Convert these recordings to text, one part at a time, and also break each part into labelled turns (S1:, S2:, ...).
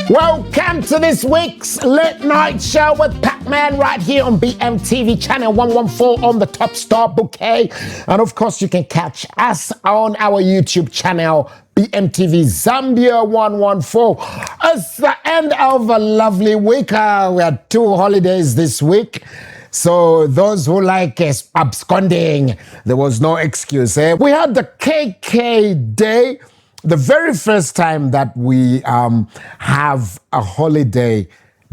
S1: Welcome to this week's Late Night Show with Pacman right here on BMTV channel 114 on the Top Star Bouquet. And of course, you can catch us on our YouTube channel, BMTV Zambia 114. It's the end of a lovely week. We had 2 holidays this week. So those who like absconding, there was no excuse. We had the KK Day, the very first time that we have a holiday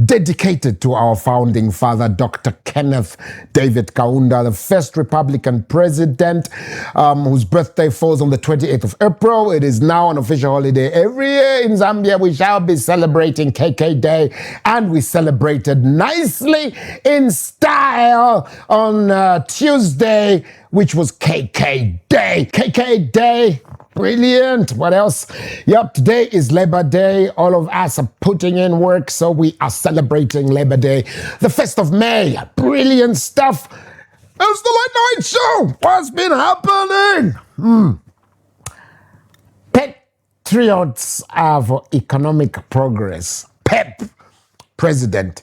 S1: dedicated to our founding father, Dr. Kenneth David Kaunda, the first Republican president, whose birthday falls on the 28th of April. It is now an official holiday. Every year in Zambia, we shall be celebrating KK Day, and we celebrated nicely in style on Tuesday, which was KK Day. KK Day. Brilliant. What else? Yep, today is Labor Day. All of us are putting in work, so we are celebrating Labor Day. The 1st of May. Brilliant stuff. It's the Late Night Show. What's been happening? Patriots for Economic Progress. PEP President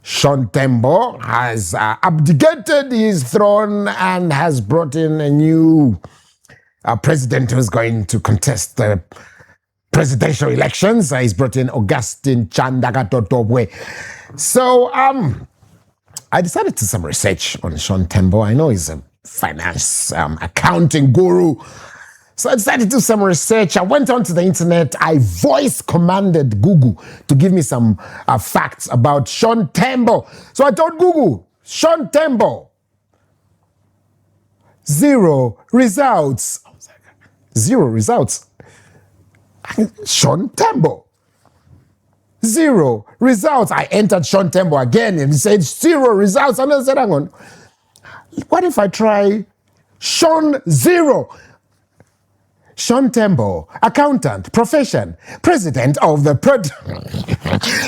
S1: Sean Tembo has abdicated his throne and has brought in a new president who's going to contest the presidential elections. He's brought in Augustine Chandakatotobwe. So I decided to do some research on Sean Tembo. I know he's a finance accounting guru. So I decided to do some research. I went onto the internet. I voice commanded Google to give me some facts about Sean Tembo. So I told Google, Sean Tembo, 0 results. 0 results. Sean Tembo. 0 results. I entered Sean Tembo again and he said 0 results. And I said, hang on, what if I try Sean 0? Sean Tembo, accountant, profession, president of the...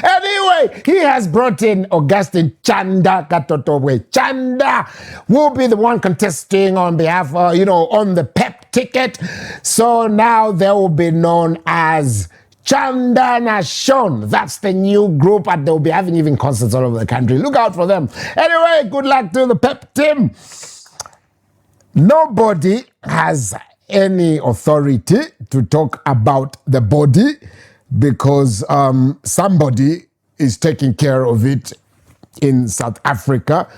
S1: Anyway, he has brought in Augustine Chandakatotobwe. Chanda will be the one contesting on behalf of, on the PEP ticket. So now they will be known as Chandana Sean. That's the new group, and they'll be having even concerts all over the country. Look out for them. Anyway, good luck to the PEP team. Nobody has any authority to talk about the body because somebody is taking care of it in South Africa,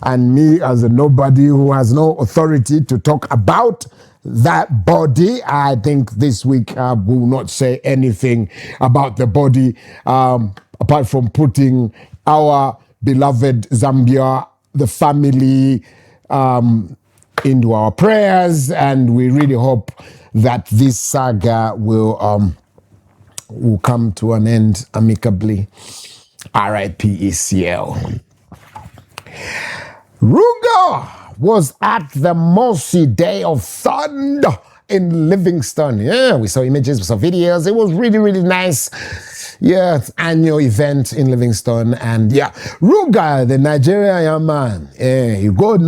S1: and me as a nobody who has no authority to talk about that body, I think this week will not say anything about the body apart from putting our beloved Zambia, the family, into our prayers, and we really hope that this saga will come to an end amicably. R.I.P. ECL. Ruga was at the Mosi Day of Thunder in Livingston. Yeah, we saw images, we saw videos. It was really, really nice. Yeah, annual event in Livingston. And yeah, Ruga, the Nigerian young man, you go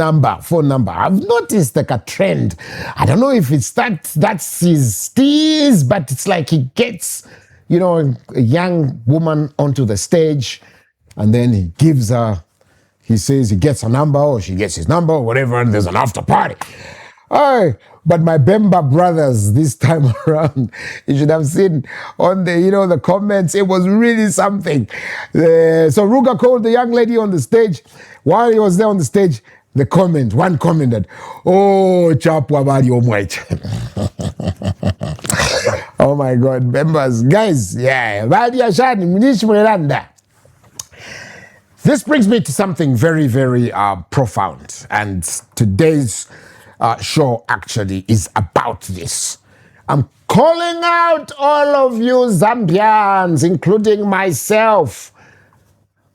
S1: phone number. I've noticed like a trend. I don't know if it's that's his steez, but it's like he gets, a young woman onto the stage and then he gives her, he says he gets a number or she gets his number or whatever, and there's an after party. But my Bemba brothers this time around, you should have seen on the, the comments, it was really something. So Ruga called the young lady on the stage. While he was there on the stage, one commented, "Oh, chapwa bali omwait." Oh my God, Bembas, guys, yeah. This brings me to something very, very profound. And today's show actually is about this. I'm calling out all of you Zambians, including myself,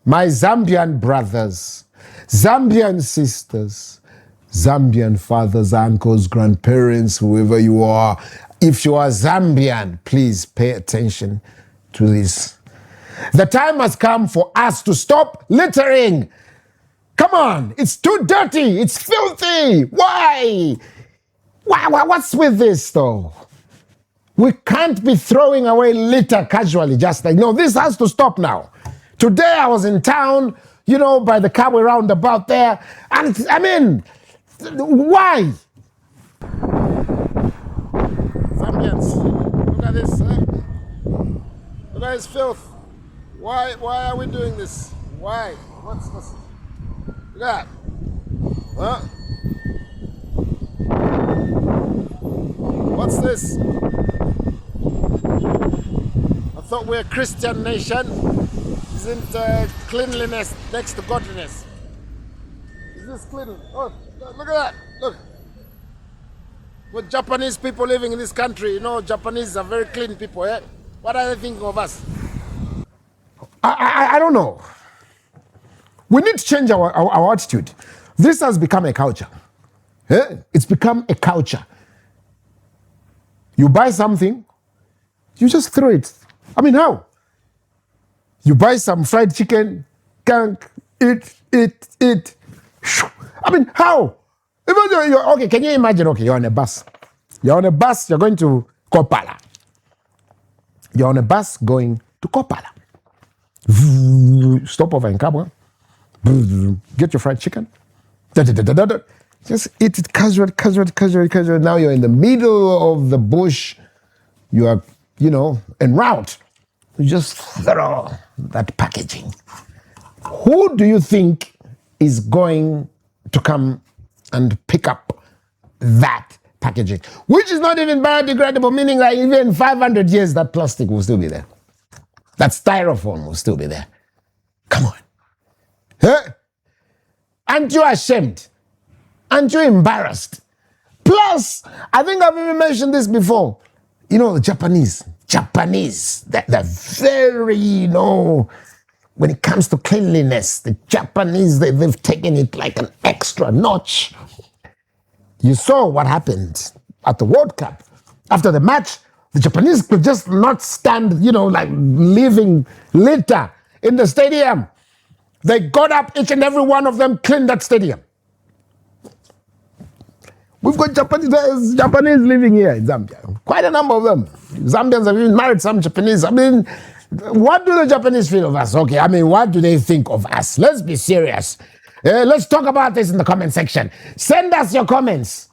S1: my Zambian brothers, Zambian sisters, Zambian fathers, uncles, grandparents, whoever you are. If you are Zambian, please pay attention to this. The time has come for us to stop littering. Come on, it's too dirty, it's filthy. Why? What's with this though? We can't be throwing away litter casually, just like, no, this has to stop now. Today I was in town, by the Kabwe roundabout there, and I mean, why? Zambians, look at this, Look at this filth. Why are we doing this? Why? What's this? Look at that. Huh? What's this? I thought we're a Christian nation. Isn't cleanliness next to godliness? Is this clean? Oh, look at that. Look. With Japanese people living in this country, Japanese are very clean people, eh? What are they thinking of us? I don't know. We need to change our attitude. This has become a culture. Eh? It's become a culture. You buy something, you just throw it. I mean, how? You buy some fried chicken, eat. I mean, how? Okay, can you imagine? Okay, you're on a bus. You're going to Kopala. You're on a bus going to Kopala. Stop over in Kabwe. Get your fried chicken. Just eat it casual. Now you're in the middle of the bush. You are, en route. You just throw that packaging. Who do you think is going to come and pick up that packaging? Which is not even biodegradable, meaning that even 500 years, that plastic will still be there. That styrofoam will still be there. Come on. Huh? Aren't you ashamed? Aren't you embarrassed? Plus, I think I've even mentioned this before. The Japanese, they're very, when it comes to cleanliness, the Japanese, they've taken it like an extra notch. You saw what happened at the World Cup. After the match, the Japanese could just not stand, like leaving litter in the stadium. They got up, each and every one of them cleaned that stadium. We've got Japanese living here in Zambia. Quite a number of them. Zambians have even married some Japanese. I mean, what do the Japanese feel of us? Okay, I mean, what do they think of us? Let's be serious. Let's talk about this in the comment section. Send us your comments.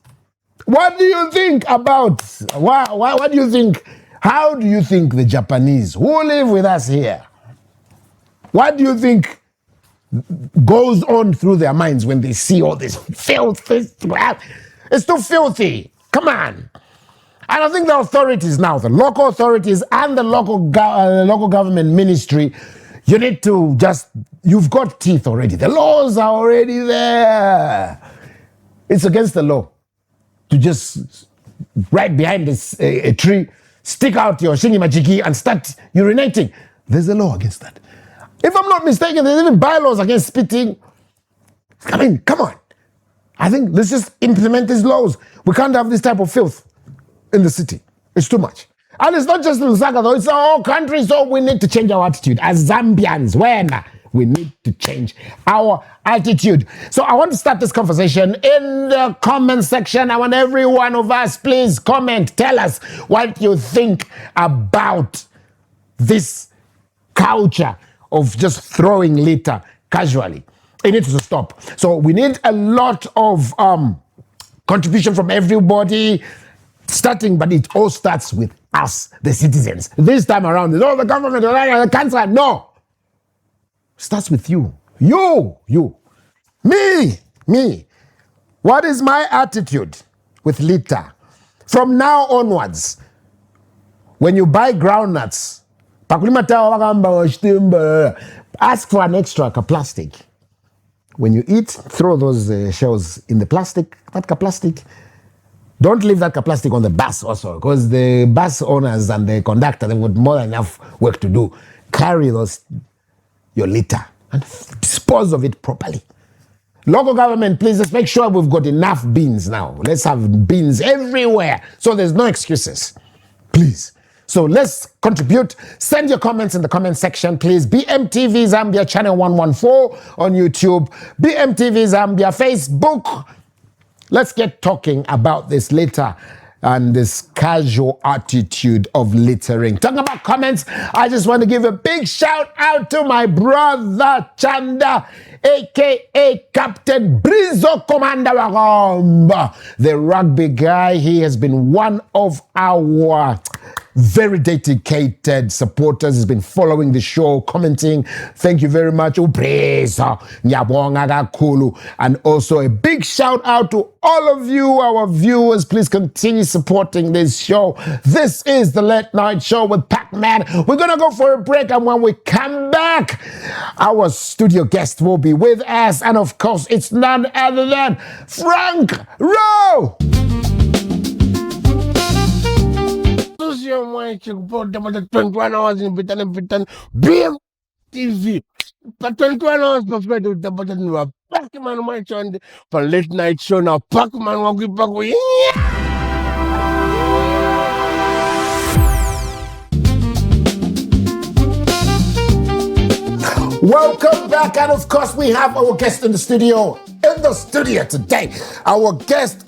S1: What do you think about, what do you think, how do you think the Japanese who live with us here, what do you think goes on through their minds when they see all this filth? It's too filthy. Come on. And I think the authorities now, the local authorities and the local government ministry, you need to you've got teeth already. The laws are already there. It's against the law to just right behind a tree, stick out your shingi majiki and start urinating. There's a law against that. If I'm not mistaken, there's even bylaws against spitting. I mean, come on. I think let's just implement these laws. We can't have this type of filth in the city. It's too much. And it's not just in Lusaka though, it's our country, so we need to change our attitude. As Zambians, we need to change our attitude. So I want to start this conversation in the comment section. I want every one of us, please comment, tell us what you think about this culture of just throwing litter casually. It needs to stop. So we need a lot of contribution from everybody, but it all starts with us, the citizens. This time around, the government, the council, no. Starts with you. You. Me. What is my attitude with litter? From now onwards, when you buy groundnuts, ask for an extra plastic. When you eat, throw those shells in the plastic, that plastic. Don't leave that plastic on the bus also, because the bus owners and the conductor, they've got more than enough work to do. Carry your litter and dispose of it properly. Local government, please, let's make sure we've got enough bins now. Let's have bins everywhere, so there's no excuses. Please. So let's contribute. Send your comments in the comment section, please. BMTV Zambia channel 114 on YouTube. BMTV Zambia Facebook. Let's get talking about this later. and this casual attitude of littering. Talking about comments, I just want to give a big shout out to my brother Chanda, aka Captain Brizo Commander Wagomba, the rugby guy. He has been one of our very dedicated supporters. Has been following the show, commenting. Thank you very much. And also a big shout out to all of you, our viewers. Please continue supporting this show. This is the Late Night Show with Pacman. We're going to go for a break, and when we come back, our studio guest will be with us. And of course, it's none other than Frank Rowe. For 21 hours in Britain, BMTV. For 21 hours, Pacman my show for Late Night Show. Now, Pacman will be back with Welcome back, and of course, we have our guest in the studio. Today, our guest,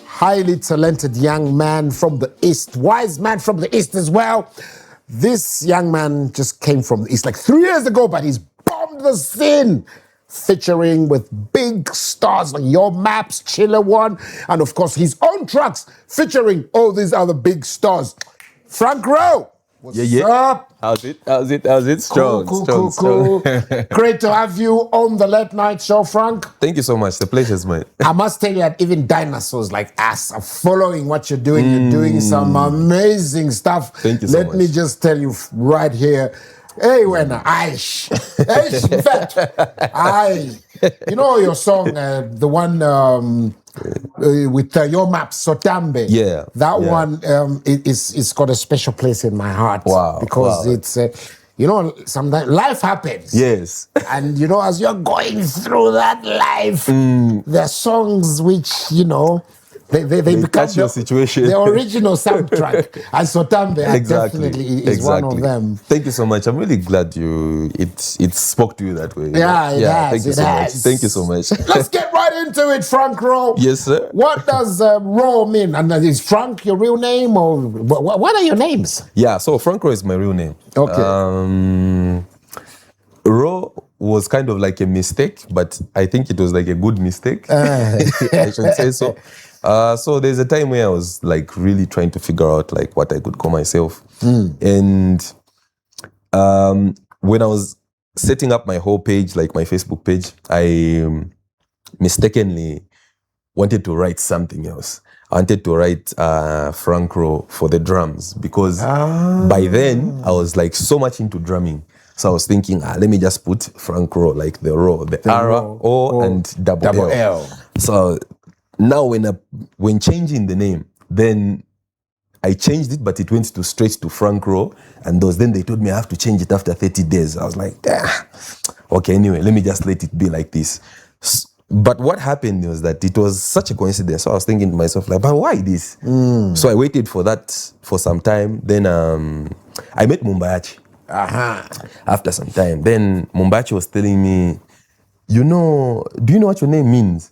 S1: highly talented young man from the East, wise man from the East as well. This young man just came from the East like 3 years ago, but he's bombed the scene, featuring with big stars like Your Maps, Chiller One, and of course his own tracks featuring all these other big stars. Frank Rowe, what's up?
S2: How's it? Strong.
S1: Cool. Great to have you on the Late Night Show, Frank.
S2: Thank you so much. The pleasure's mine.
S1: I must tell you that even dinosaurs like us are following what you're doing. You're doing some amazing stuff.
S2: Thank you so much.
S1: Let me just tell you right here. Hey, when Aish, in fact, you know your song, the one with Your Maps, Sotambe.
S2: Yeah.
S1: That one it's got a special place in my heart.
S2: Wow.
S1: Because it's, sometimes life happens.
S2: Yes.
S1: And, as you're going through that life, there are songs which, they become
S2: your situation.
S1: The original soundtrack. And Sotambe definitely is one of them.
S2: Thank you so much. I'm really glad it spoke to you that way.
S1: Yeah, it has.
S2: Thank you so much.
S1: Let's get right into it, Frank Rowe.
S2: Yes, sir.
S1: What does Rowe mean? And is Frank your real name, or what are your names?
S2: Yeah, so Frank Rowe is my real name.
S1: Okay.
S2: Rowe was kind of like a mistake, but I think it was like a good mistake. I should say so. So there's a time where I was like really trying to figure out like what I could call myself. And when I was setting up my whole page, like my Facebook page, I mistakenly wanted to write something else. I wanted to write Frank Rowe for the drums, because by then I was like so much into drumming. So I was thinking, let me just put Frank Rowe, like the Rowe, the R, O, and double L. So now when changing the name, then I changed it, but it went straight to Frank Rowe, and then they told me I have to change it after 30 days. I was like, okay, anyway, let me just let it be like this. But what happened was that it was such a coincidence. So I was thinking to myself, like, but why this? So I waited for that for some time. Then I met Mumbayachi. After some time. Then Mumbayachi was telling me, do you know what your name means?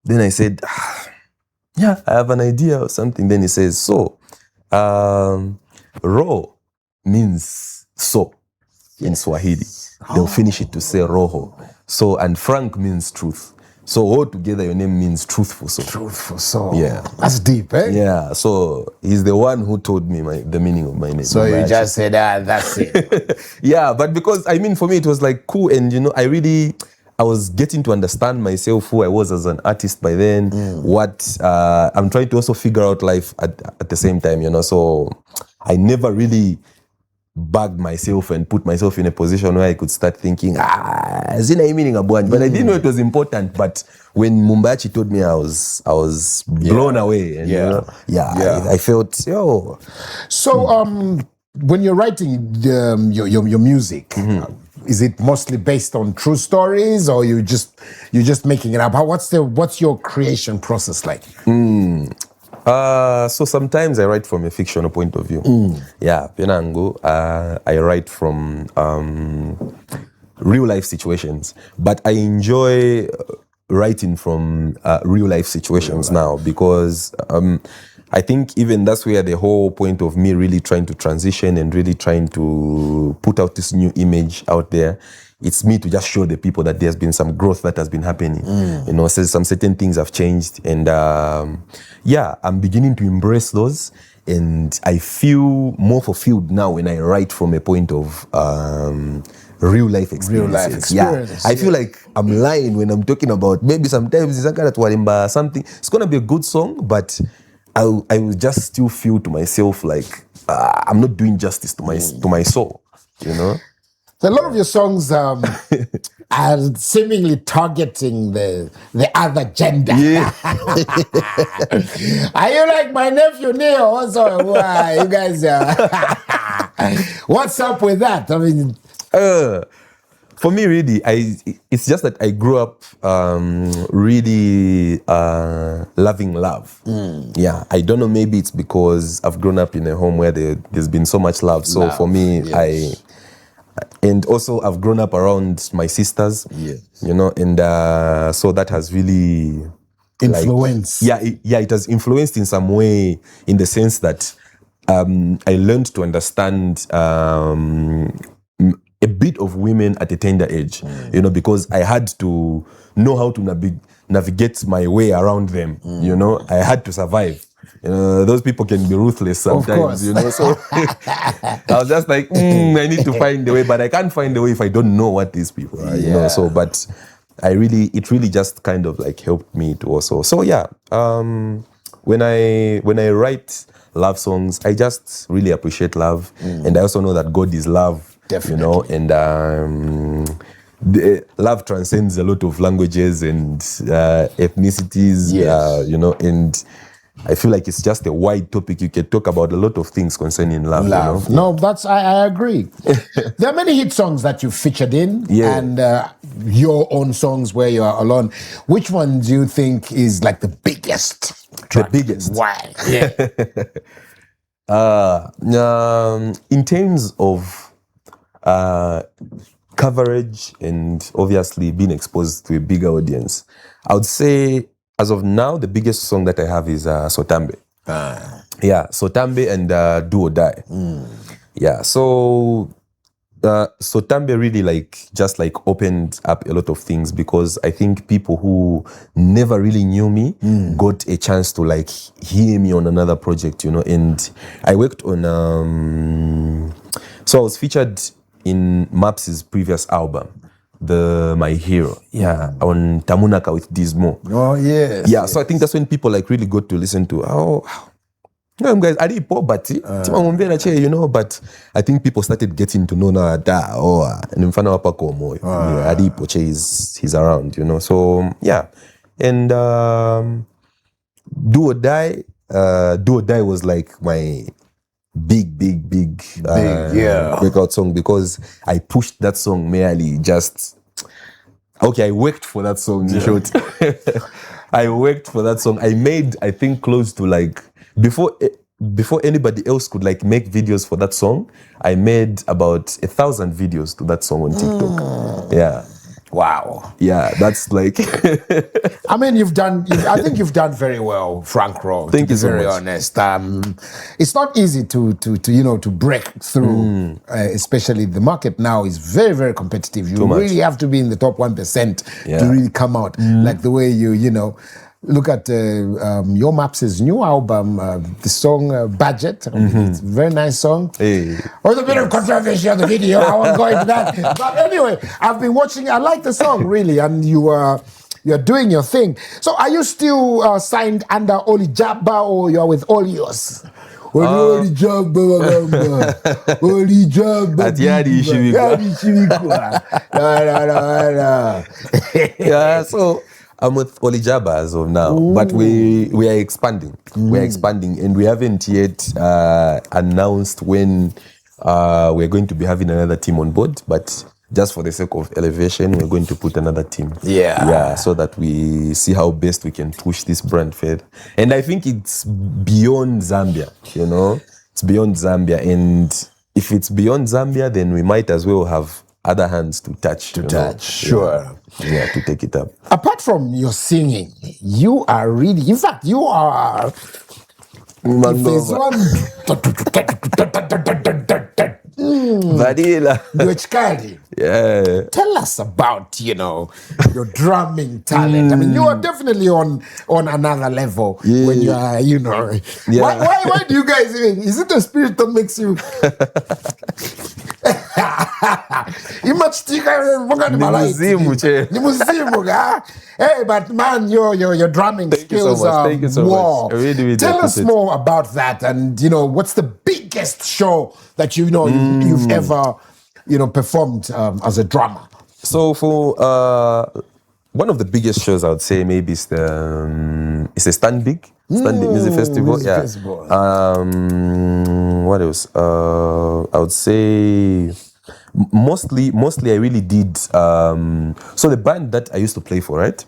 S2: Then I said, yeah, I have an idea or something. Then he says, Roho means so in Swahili. They'll finish it to say Roho. So, and Frank means truth. So all together, your name means truthful soul.
S1: Truthful soul.
S2: Yeah.
S1: That's deep, eh?
S2: Yeah. So he's the one who told me the meaning of my name.
S1: So you just said, that's it.
S2: Yeah, but because, for me, it was like cool. And, I was getting to understand myself, who I was as an artist by then, what I'm trying to also figure out life at the same time, So I never really bagged myself and put myself in a position where I could start thinking, zina meaning a bunch. But I didn't know it was important. But when Mumbayachi told me, I was blown away. And, I felt, yo.
S1: So when you're writing your music, is it mostly based on true stories, or you're just making it up? What's your creation process like?
S2: So sometimes I write from a fictional point of view. Yeah, Penango. I write from real life situations, but I enjoy writing from real life situations now, because I think even that's where the whole point of me really trying to transition and really trying to put out this new image out there. It's me to just show the people that there's been some growth that has been happening. You know, so some certain things have changed, and yeah, I'm beginning to embrace those, and I feel more fulfilled now when I write from a point of real life experiences. Yeah, I feel like I'm lying when I'm talking about maybe sometimes it's something. It's gonna be a good song, but I will just still feel to myself like I'm not doing justice to my soul. You know.
S1: So a lot of your songs are seemingly targeting the other gender.
S2: Yeah.
S1: Are you like my nephew Neil? Also, you guys, what's up with that? I mean,
S2: for me, really, it's just that I grew up really loving love. Yeah, I don't know, maybe it's because I've grown up in a home where there's been so much love. So for me,
S1: yes.
S2: And also I've grown up around my sisters, you know, and so that has really
S1: influenced.
S2: It has influenced in some way, in the sense that I learned to understand a bit of women at a tender age, you know, because I had to know how to navigate my way around them, you know. I had to survive. You know, those people can be ruthless sometimes, you know. So I was just like, I need to find a way, but I can't find a way if I don't know what these people are, you know. So, but it really just kind of like helped me to also. So yeah, when I write love songs, I just really appreciate love, and I also know that God is love, you know, and love transcends a lot of languages and ethnicities, you know, and I feel like it's just a wide topic. You can talk about a lot of things concerning love. You know?
S1: No, I agree. There are many hit songs that you featured in, and your own songs where you are alone. Which one do you think is like the biggest track?
S2: The biggest?
S1: Why?
S2: In terms of coverage and obviously being exposed to a bigger audience, I would say, as of now, the biggest song that I have is Sotambe. Yeah, Sotambe and Do or Die. Yeah, so Sotambe really just opened up a lot of things, because I think people who never really knew me got a chance to hear me on another project, you know. And I worked on so I was featured in Maps' previous album, My Hero, on Tamunaka with Dismo.
S1: Oh yes.
S2: Yeah, so I think that's when people really got to listen to guys, I did pop, but you know, but I think people started getting to know now that and he's around, you know. So yeah. And Do or Die was like my big breakout song, because I pushed that song merely just I worked for that song in short. I worked for that song. I made, I think, close to before anybody else could make videos for that song, I made about 1,000 videos to that song on TikTok. Yeah.
S1: Wow.
S2: Yeah, that's I
S1: mean, I think you've done very well, Frank Rowe.
S2: Thank you so
S1: very
S2: much.
S1: Honest. It's not easy to break through, especially the market now is very, very competitive. You really have to be in the top 1% to really come out. Like the way you look at Your Maps' new album, the song Budget. It's a very nice song. There's a bit of controversy on the video. I won't go into that. But anyway, I've been watching. I like the song, really. And you're doing your thing. So are you still signed under Oli Jabba, or you're with Olios? Oli Jabba.
S2: Yeah, so I'm with Oli Jabba as of now, but we are expanding. We are expanding, and we haven't yet announced when we're going to be having another team on board. But just for the sake of elevation, we're going to put another team. Yeah, so that we see how best we can push this brand further. And I think it's beyond Zambia. You know, it's beyond Zambia, and if it's beyond Zambia, then we might as well have other hands to touch. To
S1: touch, sure.
S2: Yeah, to take it up.
S1: Apart from your singing, you are really, in fact, you are. If there's one.
S2: Vanilla. Yeah.
S1: Tell us about, your drumming talent. I mean, you are definitely on another level when you are,
S2: Yeah.
S1: Why do you guys even, is it the spirit that makes you? Hey, but man, your drumming skills are
S2: Thank you so much. I really
S1: Tell us more about that, and what's the biggest show that you've ever performed as a drummer?
S2: So for one of the biggest shows, I would say maybe it's the Stanbic Music Festival.
S1: Music Festival.
S2: What else? I would say mostly I really did. So the band that I used to play for, right,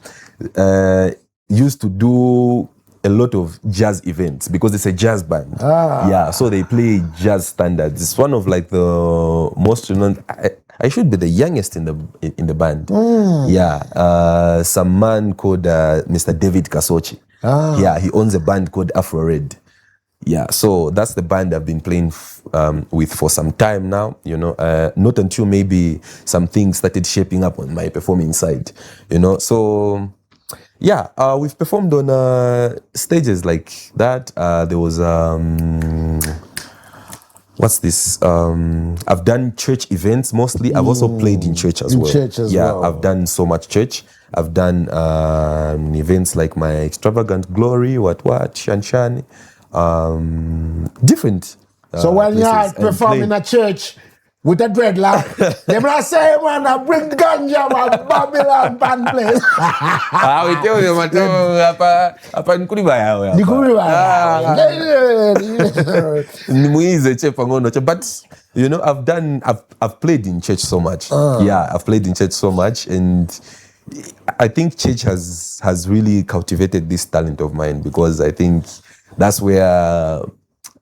S2: used to do a lot of jazz events because it's a jazz band. Yeah, so they play jazz standards. It's one of like the most renowned. I should be the youngest in the band. Yeah, some man called Mr. David Kasochi. Yeah, he owns a band called Afro Red. Yeah, so that's the band I've been playing with for some time now. Not until maybe some things started shaping up on my performing side. So. Yeah, we've performed on stages like that. There was what's this? I've done church events mostly. I've also played in church as well.
S1: Yeah,
S2: I've done so much church. I've done events like my Extravagant Glory, what Shan, different.
S1: So when you are performing at church with a dreadlock, they will say, man, I bring ganja from Babylon band place.
S2: We tell you, apa Nkuribaya. But I've played in church so much. Yeah, I've played in church so much, and I think church has really cultivated this talent of mine, because I think that's where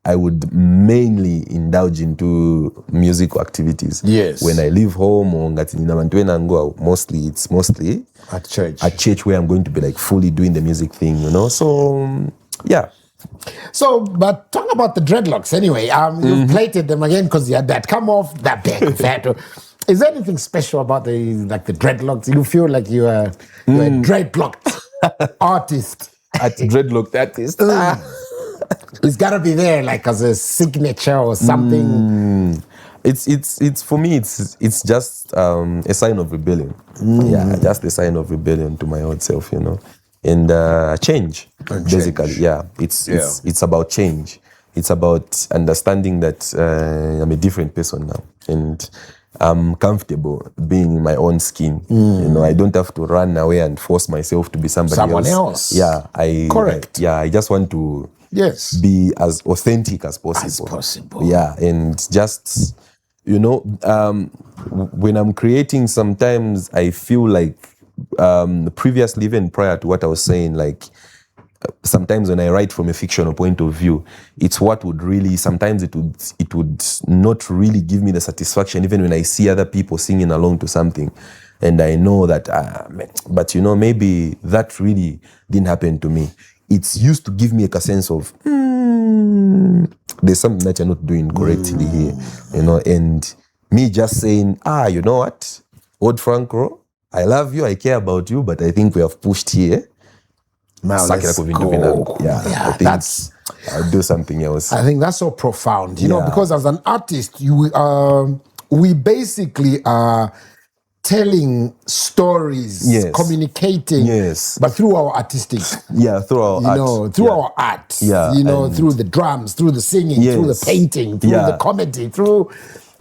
S2: I would mainly indulge into musical activities.
S1: Yes.
S2: When I leave home or mostly
S1: at church.
S2: At church, where I'm going to be like fully doing the music thing, So yeah.
S1: So, but talk about the dreadlocks anyway. You plaited them again because you had that come off, that big fat. Is there anything special about the dreadlocks? You feel like you're a dreadlocked artist.
S2: At dreadlocked artist.
S1: It's gotta be there, like as a signature or something.
S2: It's for me. It's just a sign of rebellion. Yeah, just a sign of rebellion to my old self, and change. Basically, yeah. It's about change. It's about understanding that I'm a different person now, and I'm comfortable being in my own skin. I don't have to run away and force myself to be someone
S1: else.
S2: Yeah,
S1: correct.
S2: I just want to be as authentic as possible. Yeah, and just when I'm creating, sometimes I feel like previously, even prior to what I was saying, like sometimes when I write from a fictional point of view, it's what would really, sometimes it would not really give me the satisfaction, even when I see other people singing along to something, and I know that, but maybe that really didn't happen to me. It's used to give me a sense of, there's something that you're not doing correctly here, and me just saying, you know what, old Franco, I love you, I care about you, but I think we have pushed here.
S1: Now let's go.
S2: Yeah, I'll do something else.
S1: I think that's so profound, because as an artist, we basically are telling stories, communicating, but through our artistic,
S2: through our art,
S1: through our art, through the drums, through the singing, through the painting, through the comedy, through.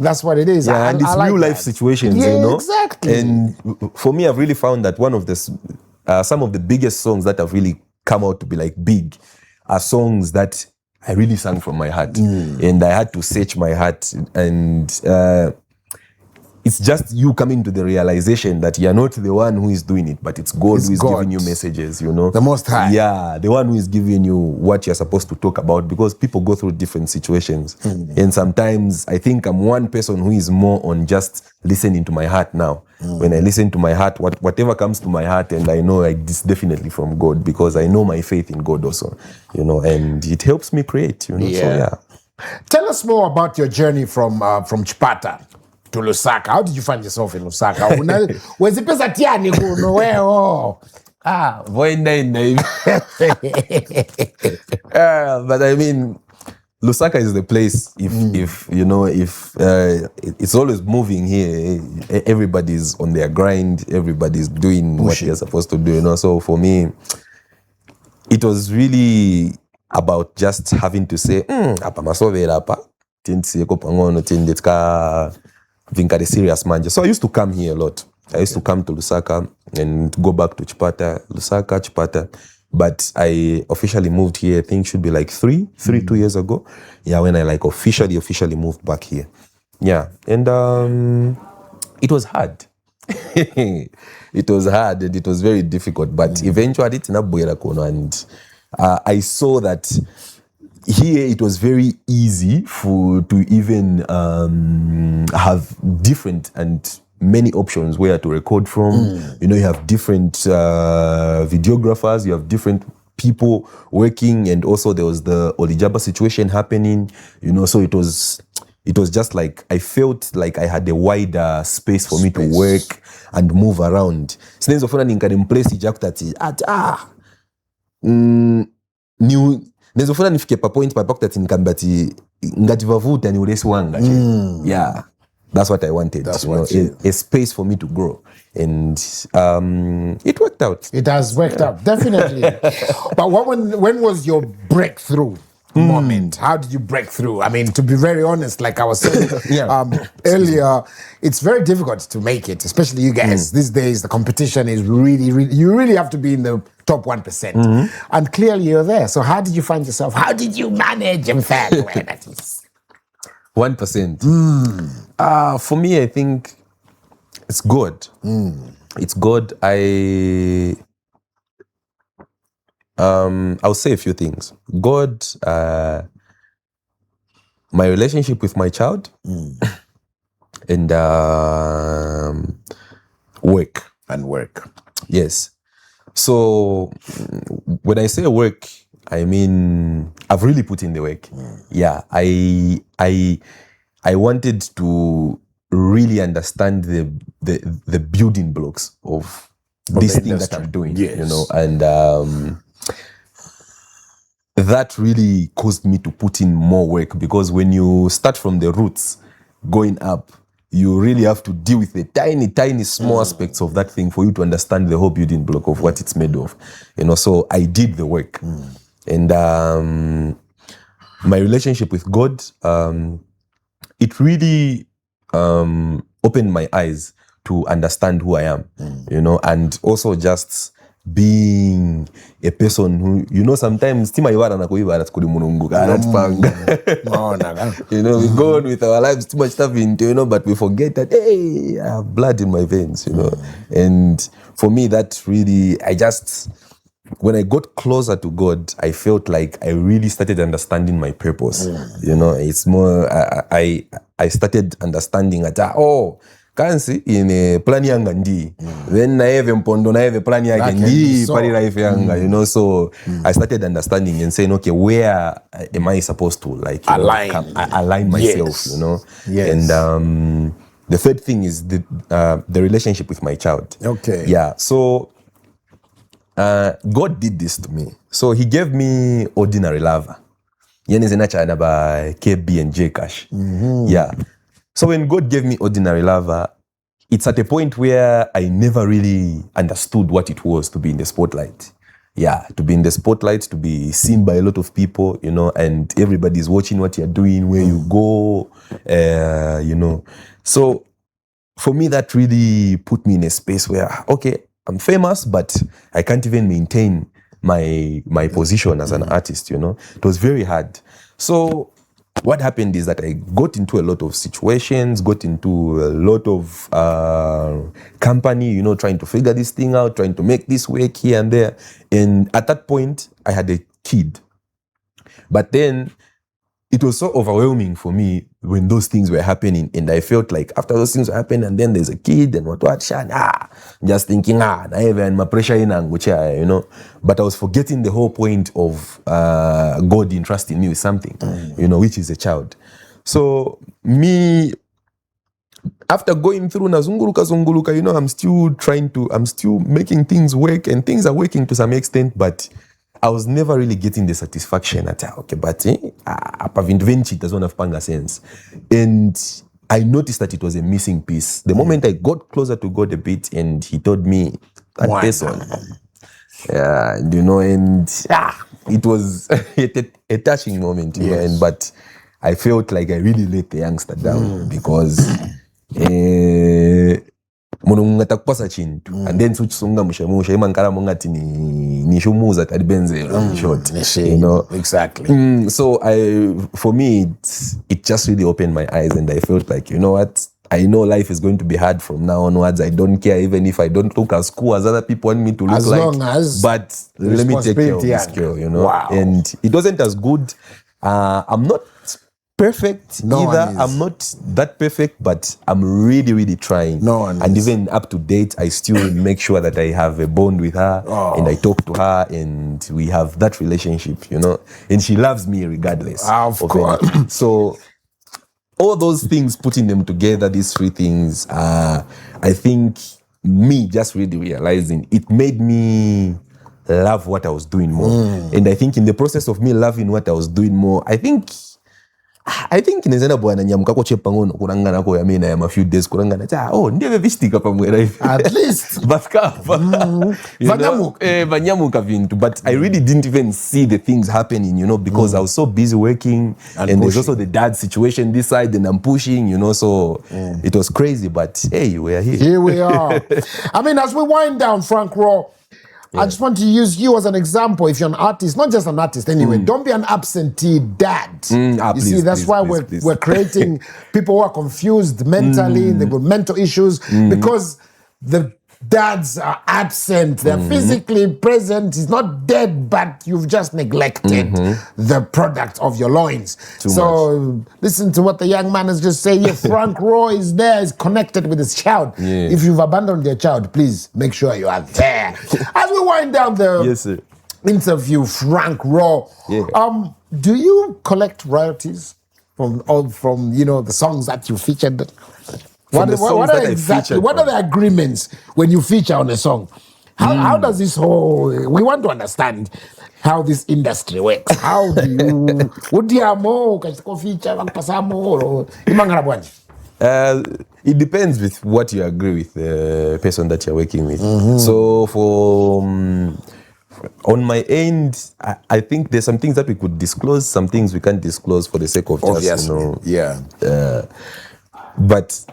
S1: That's what it is.
S2: Yeah, and it's real life situations,
S1: exactly.
S2: And for me, I've really found that one of the some of the biggest songs that have really come out to be like big are songs that I really sang from my heart, and I had to search my heart, and it's just you coming to the realization that you're not the one who is doing it, but it's God who is giving you messages, you know.
S1: The Most High.
S2: Yeah, the one who is giving you what you're supposed to talk about, because people go through different situations. And sometimes I think I'm one person who is more on just listening to my heart now. When I listen to my heart, whatever comes to my heart, and I know like this definitely from God, because I know my faith in God also, you know, and it helps me create, you know. So yeah.
S1: Tell us more about your journey from Chipata to Lusaka. How did you find yourself in Lusaka? Wezipesa tiani kuno weo.
S2: But I mean, Lusaka is the place. If you know, if it's always moving here. Everybody's on their grind. Everybody's doing what they're supposed to do. You know. So for me, it was really about just having to say, apa masovera apa. Tinsi ko pangono tindika vinka the serious manje. So I used to come here a lot. I used to come to Lusaka and go back to Chipata, Lusaka, Chipata. But I officially moved here, I think should be like 2 years ago. Yeah, when I like officially moved back here. Yeah, and it was hard. It was hard and it was very difficult, but eventually it's not Kono, and I saw that here it was very easy to even have different and many options where to record from. You know, you have different videographers, you have different people working, and also there was the Olijaba situation happening, you know, so it was just like, I felt like I had a wider space for me to work and move around. Since ofuna place ijakutati new nezofuna nifike pa point pa pakutati nkambati ngativavuta ni uresi wanga. Yeah. That's what I wanted. That's a space for me to grow. And it worked out.
S1: It has worked out, definitely. But when was your breakthrough moment? How did you break through? I mean, to be very honest, like I was saying earlier, it's very difficult to make it, especially you guys. These days, the competition is really, you really have to be in the top 1%. And clearly you're there. So how did you find yourself? How did you manage, in fact, where that is?
S2: 1%. For me, I think it's good. It's good. I'll say a few things. God, my relationship with my child, and work.
S1: And work.
S2: Yes. So when I say work, I mean I've really put in the work. Yeah, I wanted to really understand the building blocks of this thing that I'm doing. You know, and that really caused me to put in more work, because when you start from the roots going up, you really have to deal with the tiny small aspects of that thing for you to understand the whole building block of what it's made of. You know, so I did the work. And my relationship with God, it really opened my eyes to understand who I am, you know, and also just being a person who, you know, sometimes you know, we go on with our lives, too much stuff into, you know, but we forget that, hey, I have blood in my veins, you know. And for me, that really, when I got closer to God, I felt like I really started understanding my purpose. You know, it's more, I started understanding that, kansi in plan yanga ndi then na eve mpondo na eve plan yake ndi pari life yanga, you know. So I started understanding and saying, okay, where am I supposed to like align myself, you know. And the third thing is the relationship with my child. Yeah, so God did this to me. So he gave me ordinary lover. Yenezena by KB and J Cash. Yeah. So when God gave me ordinary lover, it's at a point where I never really understood what it was to be in the spotlight. Yeah, to be in the spotlight, to be seen by a lot of people, you know, and everybody's watching what you're doing, where you go, you know. So for me, that really put me in a space where, okay, I'm famous, but I can't even maintain my position as an artist, you know. It was very hard. So what happened is that I got into a lot of situations, got into a lot of company, you know, trying to figure this thing out, trying to make this work here and there. And at that point, I had a kid. But then it was so overwhelming for me when those things were happening. And I felt like after those things happened, and then there's a kid and what, just thinking, na even my pressure in you know. But I was forgetting the whole point of God entrusting me with something, you know, which is a child. So me, after going through Zunguluka, you know, I'm still making things work, and things are working to some extent, but I was never really getting the satisfaction at okay, but it doesn't have panga sense. And I noticed that it was a missing piece. The moment I got closer to God a bit, and he told me that person. Yeah, you know, and it was a touching moment, you know, and but I felt like I really let the youngster down because and then suchisunga mushemusha imankara mongati ni shumuza tadibenzela short, you know.
S1: Exactly.
S2: So for me it just really opened my eyes, and I felt like, you know what, I know life is going to be hard from now onwards. I don't care even if I don't look as cool as other people want me to look
S1: as
S2: like,
S1: long as
S2: but let me take care of this girl, you know.
S1: Wow.
S2: And it wasn't as good. I'm not perfect either. I'm not that perfect, but I'm really, really trying. And even up to date, I still make sure that I have a bond with her, and I talk to her, and we have that relationship, you know. And she loves me regardless.
S1: Of course.
S2: Anything. So all those things, putting them together, these three things, I think me just really realizing it made me love what I was doing more. And I think in the process of me loving what I was doing more, I think inawezekana bwana nyamukako chepa ngono kurangana ko yamina ya a few days kurangana ndiye vistika pamwera hivi
S1: at least
S2: vanyamuka vintu. But I really didn't even see the things happening, you know, because I was so busy working, and there's also the dad situation this side, and I'm pushing, you know, so it was crazy. But hey, we are here
S1: we are. I mean, as we wind down, Frank Raw, I just want to use you as an example. If you're an artist, not just an artist anyway, don't be an absentee dad. You see, that's why we're creating people who are confused mentally, they've got mental issues, because the dads are absent. They're physically present. He's not dead, but you've just neglected the product of your loins. So listen to what the young man has just said. Frank Raw is there, is connected with his child. If you've abandoned your child, please make sure you are there. As we wind down the interview, Frank Raw, do you collect royalties from you know, the songs that you featured? What are the agreements when you feature on a song? How does this whole, we want to understand how this industry works. How do you,
S2: it depends with what you agree with the person that you're working with. So on my end, I think there's some things that we could disclose, some things we can't disclose for the sake of just, you know. But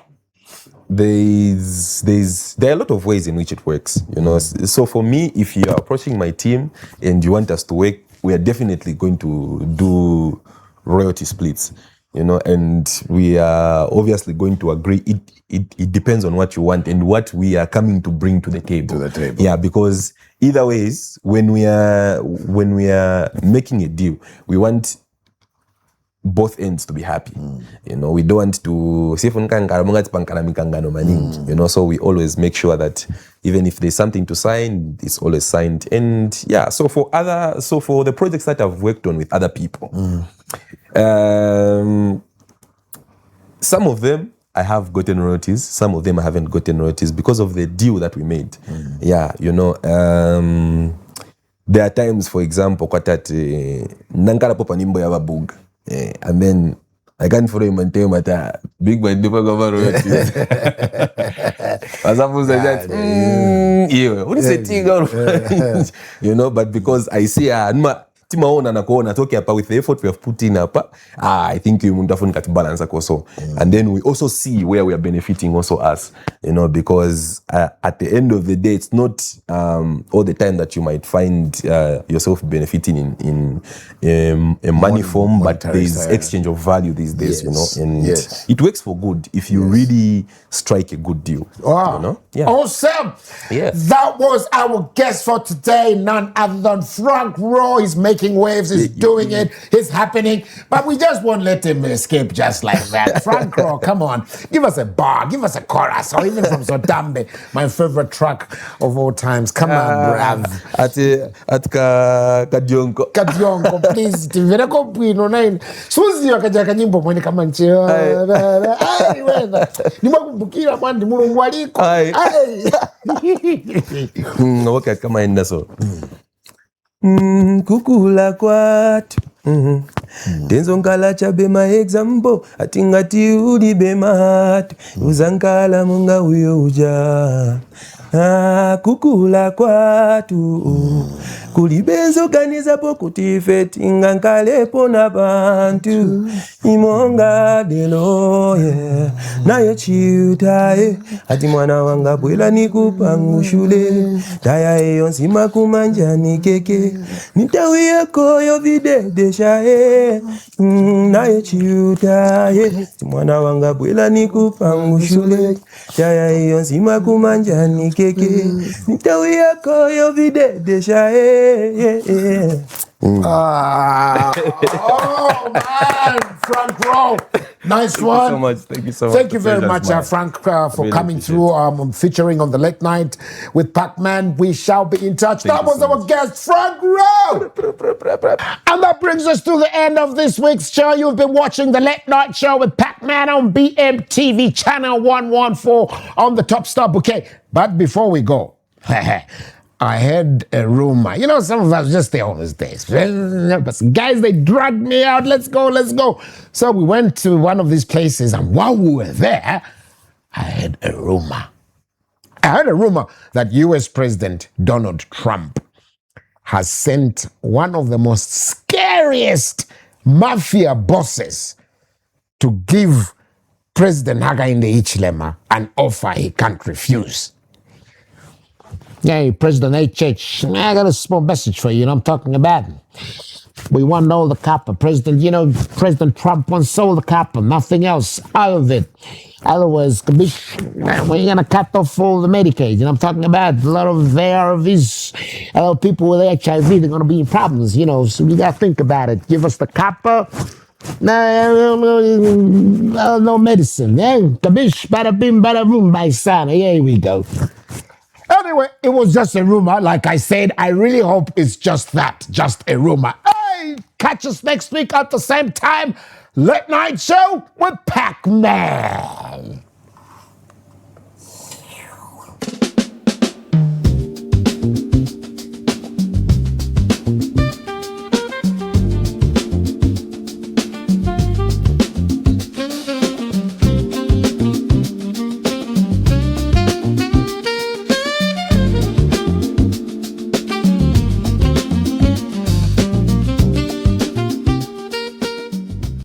S2: there are a lot of ways in which it works, you know. So for me, if you are approaching my team and you want us to work, we are definitely going to do royalty splits, you know, and we are obviously going to agree. It depends on what you want and what we are coming to bring to the table. Yeah, because either ways, when we are making a deal, we want both ends to be happy. You know, we don't want to, you know, so we always make sure that even if there's something to sign, it's always signed. And yeah, so for the projects that I've worked on with other people, some of them I have gotten royalties, some of them I haven't gotten royalties because of the deal that we made. Yeah, you know, there are times, for example, nankara popa nimbo ya babug. And then I can't follow him and tell him that big man never got royalties. As opposed to that, what is the thing? You know, but because I see timaona na kuona talking about with the effort we have put in hapa, I think you mundafuni kati balance also. And then we also see where we are benefiting also us, because at the end of the day, it's not all the time that you might find yourself benefiting in a money form, but there's exchange of value these days, and it works for good if you really strike a good deal.
S1: Wow.
S2: Yeah.
S1: Awesome.
S2: Yeah.
S1: That was our guest for today, none other than Frank Rowe. He's making waves, he's doing it, it's happening, but we just won't let him escape just like that. Frank Rowe, come on, give us a bar, give us a chorus, or even from Zotambe, my favorite track of all times. Come on, bruv.
S2: At Kadionko.
S1: Kadionko, please. Tivereko pino nine. Suzi wakaja kanyimbo mwene kama nchio. Ai, wena. Nimakumbukira mwandi mulungu waliko. Ai.
S2: Waka kama enda so. Kukula kwatu. Tenzonkala chabe ma example. Atingati udi be matu. Uzankala munga uyo uja. Kukula kwatu kulibenzo ganiza pokutifeti ngankale pona bantu imonga delo nayo chiutaye ati mwana wanga bwela nikupangushule daya eyo nzima kumanjani keke nitawi yako yo videdeshaye nayo chiutaye ati mwana wanga bwela nikupangushule daya eyo nzima kumanjani keke nitawi yako yo videdeshaye.
S1: Oh man, Frank Rowe, nice one.
S2: Thank you so much.
S1: Thank you very much, Frank, for really coming through, featuring on the late night with Pacman. We shall be in touch. That was our guest, Frank Rowe. And that brings us to the end of this week's show. You've been watching the late night show with Pacman on BMTV channel 114 on the Top Star Bouquet. But before we go, I heard a rumor. Some of us just stay on these days. But guys, they dragged me out. Let's go, let's go. So we went to one of these places, and while we were there, I heard a rumor. I heard a rumor that US President Donald Trump has sent one of the most scariest mafia bosses to give President Hakainde Hichilema an offer he can't refuse. Hey, President HH, I got a small message for you, I'm talking about. We want all the copper. President Trump wants all the copper, nothing else out of it. Otherwise, we're going to cut off all the Medicaid. I'm talking about a lot of ARVs, a lot of people with HIV, they're going to be in problems, so we got to think about it. Give us the copper. No medicine. Kabish, bada bim, bada boom, by sana. Here we go. Anyway, it was just a rumor. Like I said, I really hope it's just that, just a rumor. Hey, catch us next week at the same time. Late Night Show with Pacman.